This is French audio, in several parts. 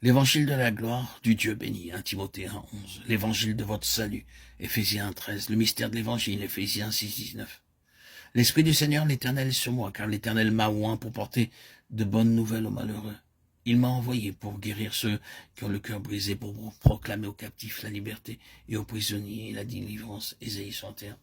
L'évangile de la gloire du Dieu béni, 1 Timothée 1,11. L'évangile de votre salut, Éphésiens 1,13. Le mystère de l'évangile, Éphésiens 6,19. L'Esprit du Seigneur, l'Éternel, est sur moi, car l'Éternel m'a oint pour porter de bonnes nouvelles aux malheureux. Il m'a envoyé pour guérir ceux qui ont le cœur brisé, pour proclamer aux captifs la liberté et aux prisonniers la délivrance. Ésaïe 61.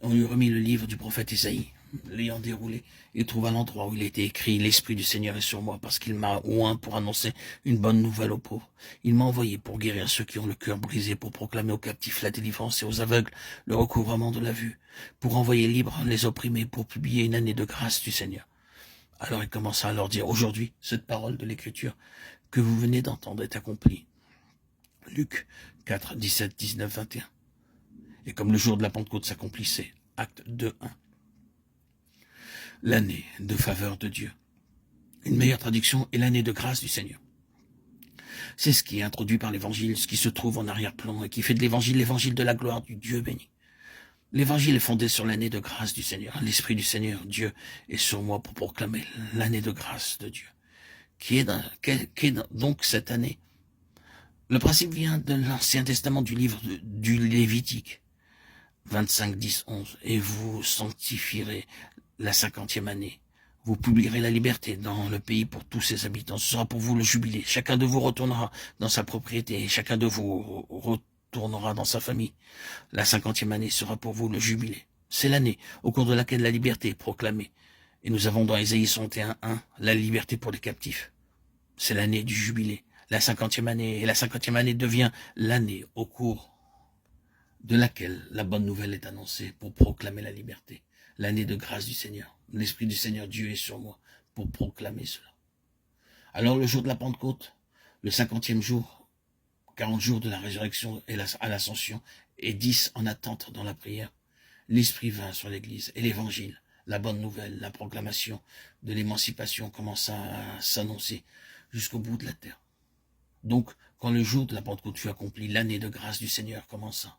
On lui remis le livre du prophète Ésaïe. L'ayant déroulé, il trouva l'endroit où il était écrit « L'Esprit du Seigneur est sur moi, parce qu'il m'a oint pour annoncer une bonne nouvelle aux pauvres. Il m'a envoyé pour guérir ceux qui ont le cœur brisé, pour proclamer aux captifs la délivrance et aux aveugles le recouvrement de la vue, pour envoyer libres les opprimés, pour publier une année de grâce du Seigneur. » Alors il commença à leur dire « Aujourd'hui, cette parole de l'Écriture que vous venez d'entendre est accomplie. » Luc 4, 17, 19, 21. Et comme le jour de la Pentecôte s'accomplissait, Acte 2, 1. L'année de faveur de Dieu. Une meilleure traduction est l'année de grâce du Seigneur. C'est ce qui est introduit par l'évangile, ce qui se trouve en arrière-plan et qui fait de l'évangile de la gloire du Dieu béni. L'évangile est fondé sur l'année de grâce du Seigneur. L'Esprit du Seigneur, Dieu, est sur moi pour proclamer l'année de grâce de Dieu. Donc cette année? Le principe vient de l'Ancien Testament du livre du Lévitique. 25, 10, 11. Et vous sanctifierez la 50e année. Vous publierez la liberté dans le pays pour tous ses habitants. Ce sera pour vous le jubilé. Chacun de vous retournera dans sa propriété et chacun de vous retournera dans sa famille. La 50e année sera pour vous le jubilé. C'est l'année au cours de laquelle la liberté est proclamée. Et nous avons dans Ésaïe 61, 1, la liberté pour les captifs. C'est l'année du jubilé. La 50e année, et la 50e année devient l'année au cours de laquelle la bonne nouvelle est annoncée pour proclamer la liberté. L'année de grâce du Seigneur. L'Esprit du Seigneur, Dieu est sur moi pour proclamer cela. Alors le jour de la Pentecôte, le 50e jour, 40 jours de la résurrection et à l'ascension, et 10 en attente dans la prière, l'Esprit vint sur l'Église et l'Évangile, la bonne nouvelle, la proclamation de l'émancipation commença à s'annoncer jusqu'au bout de la terre. Donc, quand le jour de la Pentecôte fut accompli, l'année de grâce du Seigneur commença.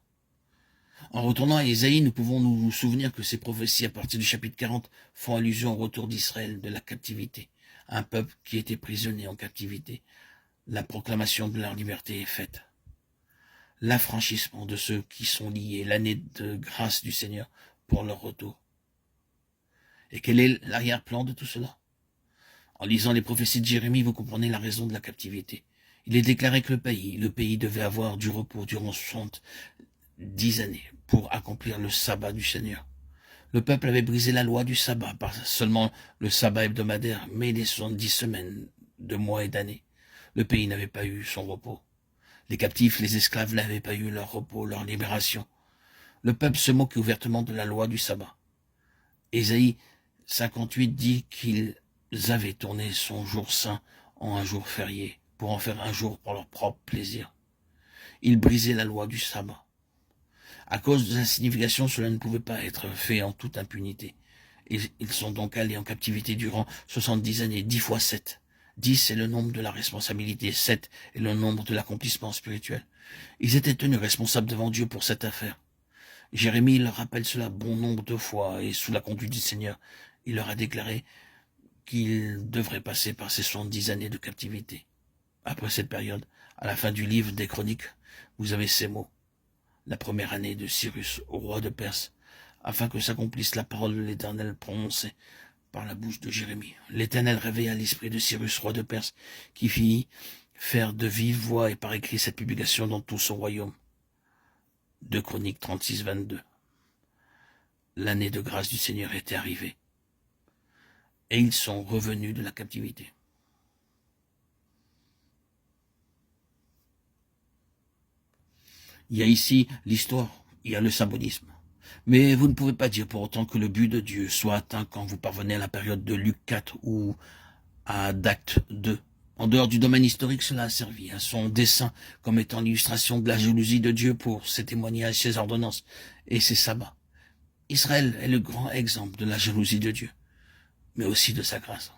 En retournant à Ésaïe, nous pouvons nous souvenir que ces prophéties à partir du chapitre 40 font allusion au retour d'Israël de la captivité, un peuple qui était prisonnier en captivité. La proclamation de leur liberté est faite. L'affranchissement de ceux qui sont liés, l'année de grâce du Seigneur pour leur retour. Et quel est l'arrière-plan de tout cela? En lisant les prophéties de Jérémie, vous comprenez la raison de la captivité. Il est déclaré que le pays devait avoir du repos durant 10 années pour accomplir le sabbat du Seigneur. Le peuple avait brisé la loi du sabbat, pas seulement le sabbat hebdomadaire, mais les 70 semaines de mois et d'années. Le pays n'avait pas eu son repos. Les captifs, les esclaves n'avaient pas eu leur repos, leur libération. Le peuple se moquait ouvertement de la loi du sabbat. Ésaïe 58 dit qu'ils avaient tourné son jour saint en un jour férié, pour en faire un jour pour leur propre plaisir. Ils brisaient la loi du sabbat. À cause de sa signification, cela ne pouvait pas être fait en toute impunité. Ils sont donc allés en captivité durant 70 années, 10 fois 7. 10 est le nombre de la responsabilité, 7 est le nombre de l'accomplissement spirituel. Ils étaient tenus responsables devant Dieu pour cette affaire. Jérémie leur rappelle cela bon nombre de fois, et sous la conduite du Seigneur, il leur a déclaré qu'ils devraient passer par ces 70 années de captivité. Après cette période, à la fin du livre des Chroniques, vous avez ces mots. La première année de Cyrus, roi de Perse, afin que s'accomplisse la parole de l'Éternel prononcée par la bouche de Jérémie. L'Éternel réveilla l'esprit de Cyrus, roi de Perse, qui fit faire de vive voix et par écrit cette publication dans tout son royaume. 2 Chroniques 36, 22. L'année de grâce du Seigneur était arrivée, et ils sont revenus de la captivité. Il y a ici l'histoire, il y a le symbolisme. Mais vous ne pouvez pas dire pour autant que le but de Dieu soit atteint quand vous parvenez à la période de Luc 4 ou à d'Acte 2. En dehors du domaine historique, cela a servi à son dessein comme étant l'illustration de la jalousie de Dieu pour ses témoignages, ses ordonnances et ses sabbats. Israël est le grand exemple de la jalousie de Dieu, mais aussi de sa grâce.